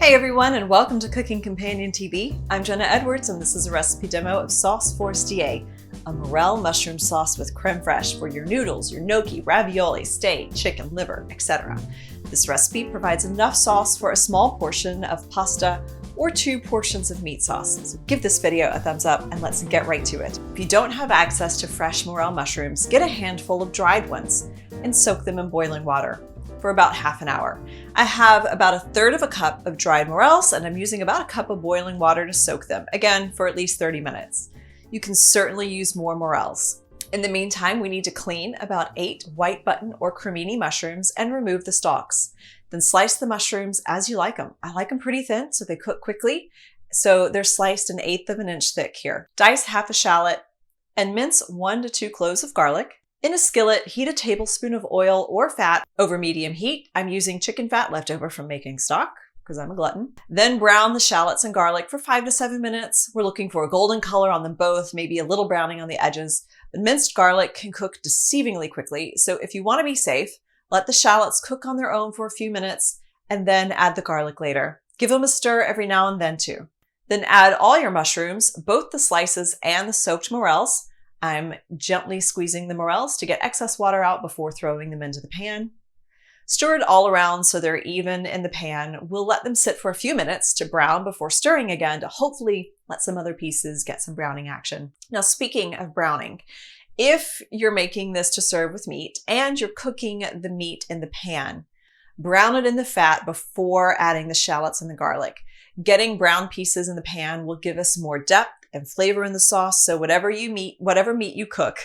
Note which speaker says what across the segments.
Speaker 1: Hey everyone, and welcome to Cooking Companion TV. I'm Jenna Edwards, and this is a recipe demo of Sauce Forestiere, a morel mushroom sauce with creme fraiche for your noodles, your gnocchi, ravioli, steak, chicken, liver, etc. This recipe provides enough sauce for a small portion of pasta or 2 portions of meat sauce. So give this video a thumbs up and let's get right to it. If you don't have access to fresh morel mushrooms, get a handful of dried ones and soak them in boiling water for about half an hour. I have about 1/3 cup of dried morels, and I'm using about a cup of boiling water to soak them, again, for at least 30 minutes. You can certainly use more morels. In the meantime, we need to clean about 8 white button or cremini mushrooms and remove the stalks. Then slice the mushrooms as you like them. I like them pretty thin so they cook quickly, so they're sliced 1/8 of an inch thick here. Dice half a shallot and mince 1 to 2 cloves of garlic. In a skillet, heat a tablespoon of oil or fat over medium heat. I'm using chicken fat left over from making stock because I'm a glutton. Then brown the shallots and garlic for 5 to 7 minutes. We're looking for a golden color on them both, maybe a little browning on the edges. But minced garlic can cook deceivingly quickly, so if you want to be safe, let the shallots cook on their own for a few minutes and then add the garlic later. Give them a stir every now and then too. Then add all your mushrooms, both the slices and the soaked morels. I'm gently squeezing the morels to get excess water out before throwing them into the pan. Stir it all around so they're even in the pan. We'll let them sit for a few minutes to brown before stirring again to hopefully let some other pieces get some browning action. Now, speaking of browning, if you're making this to serve with meat and you're cooking the meat in the pan, brown it in the fat before adding the shallots and the garlic. Getting brown pieces in the pan will give us more depth and flavor in the sauce. So whatever meat you cook,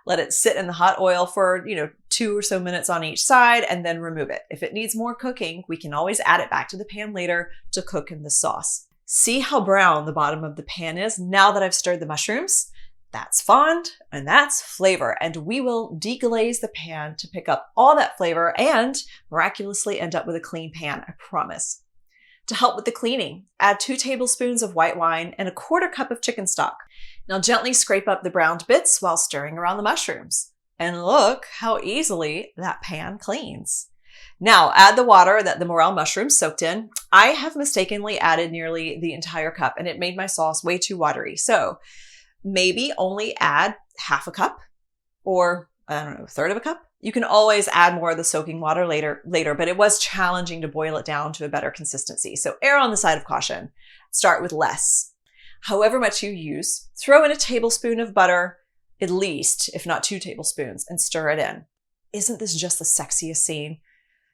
Speaker 1: let it sit in the hot oil for 2 or so minutes on each side and then remove it. If it needs more cooking, we can always add it back to the pan later to cook in the sauce. See how brown the bottom of the pan is now that I've stirred the mushrooms? That's fond and that's flavor. And we will deglaze the pan to pick up all that flavor and miraculously end up with a clean pan, I promise. To help with the cleaning, add 2 tablespoons of white wine and 1/4 cup of chicken stock. Now gently scrape up the browned bits while stirring around the mushrooms. And look how easily that pan cleans. Now add the water that the morel mushrooms soaked in. I have mistakenly added nearly the entire cup and it made my sauce way too watery. So maybe only add half a cup or, I don't know, 1/3 cup. You can always add more of the soaking water later, but it was challenging to boil it down to a better consistency. So err on the side of caution. Start with less. However much you use, throw in a tablespoon of butter, at least, if not 2 tablespoons, and stir it in. Isn't this just the sexiest scene?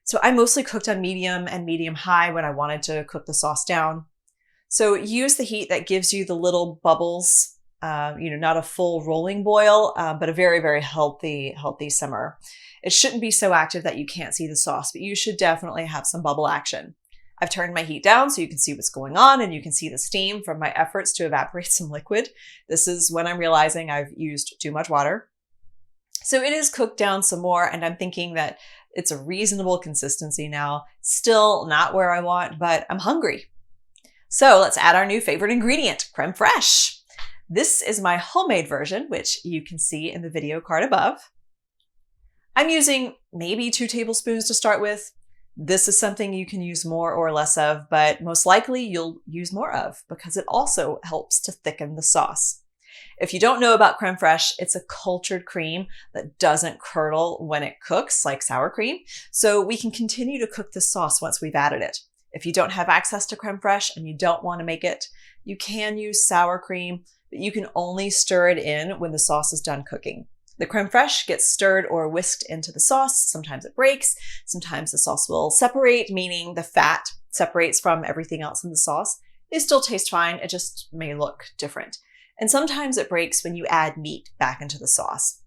Speaker 1: So I mostly cooked on medium and medium high when I wanted to cook the sauce down. So use the heat that gives you the little bubbles, not a full rolling boil, but a very, very healthy simmer. It shouldn't be so active that you can't see the sauce, but you should definitely have some bubble action. I've turned my heat down so you can see what's going on and you can see the steam from my efforts to evaporate some liquid. This is when I'm realizing I've used too much water. So it is cooked down some more, and I'm thinking that it's a reasonable consistency now. Still not where I want, but I'm hungry. So let's add our new favorite ingredient, creme fraiche. This is my homemade version, which you can see in the video card above. I'm using maybe 2 tablespoons to start with. This is something you can use more or less of, but most likely you'll use more of because it also helps to thicken the sauce. If you don't know about creme fraiche, it's a cultured cream that doesn't curdle when it cooks like sour cream, so we can continue to cook the sauce once we've added it. If you don't have access to creme fraiche and you don't want to make it, you can use sour cream, but you can only stir it in when the sauce is done cooking. The creme fraiche gets stirred or whisked into the sauce. Sometimes it breaks. Sometimes the sauce will separate, meaning the fat separates from everything else in the sauce. It still tastes fine. It just may look different. And sometimes it breaks when you add meat back into the sauce.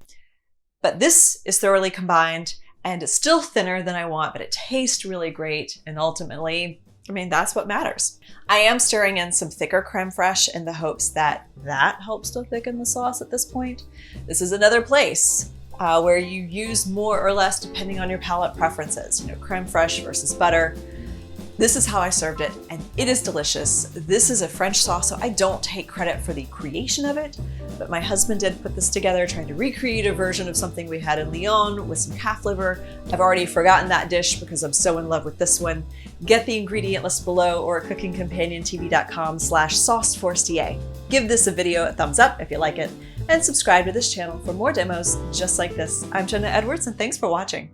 Speaker 1: But this is thoroughly combined and it's still thinner than I want, but it tastes really great. And ultimately, that's what matters. I am stirring in some thicker creme fraiche in the hopes that helps to thicken the sauce at this point. This is another place where you use more or less depending on your palate preferences. Creme fraiche versus butter. This is how I served it, and it is delicious. This is a French sauce, so I don't take credit for the creation of it, but my husband did put this together, trying to recreate a version of something we had in Lyon with some calf liver. I've already forgotten that dish because I'm so in love with this one. Get the ingredient list below or at cookingcompaniontv.com/sauce forestière. Give this a video a thumbs up if you like it, and subscribe to this channel for more demos just like this. I'm Jenna Edwards, and thanks for watching.